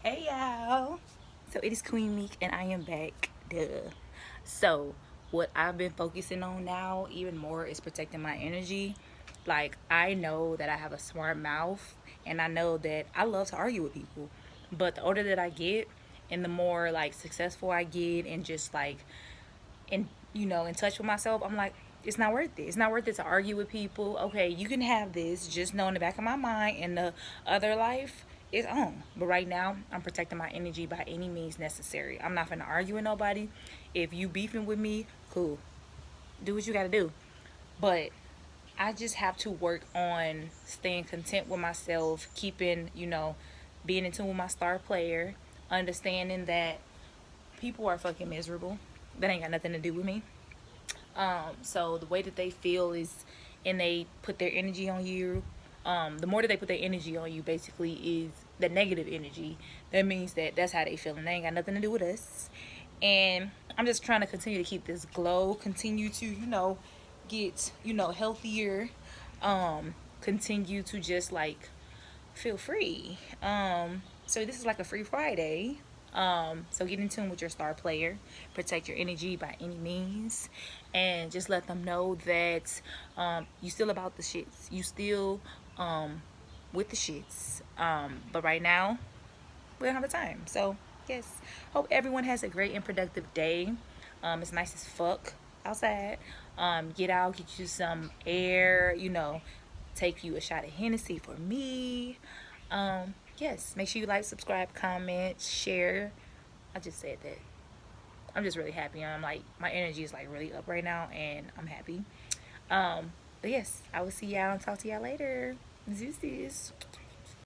Hey y'all. So it is Queen Meek and I am back. Duh. So what I've been focusing on now even more is protecting my energy. Like I know that I have a smart mouth and I know that I love to argue with people. But the older that I get and the more like successful I get and just like in touch with myself, I'm like, it's not worth it. It's not worth it to argue with people. Okay, you can have this. Just know in the back of my mind, in the other life, it's on. But right now, I'm protecting my energy by any means necessary. I'm not gonna argue with nobody. If you beefing with me, cool. Do what you gotta do. But I just have to work on staying content with myself, keeping, being in tune with my star player, understanding that people are fucking miserable. That ain't got nothing to do with me. So the way that they feel is, and they put their energy on you. The more that they put their energy on you, basically, is the negative energy. That means that that's how they feel, and they ain't got nothing to do with us. And I'm just trying to continue to keep this glow, continue to, get, healthier, continue to just like feel free. So this is like a free Friday. So get in tune with your star player, protect your energy by any means, and just let them know that you still about the shits. You still with the shits. But right now we don't have the time. So yes, hope everyone has a great and productive day. It's nice as fuck outside. Get out, get you some air. Take you a shot of Hennessy for me. Yes, make sure you like, subscribe, comment, share. I just said that. I'm just really happy. I'm like, my energy is like really up right now, and I'm happy. But yes, I will see y'all and talk to y'all later. Deuces.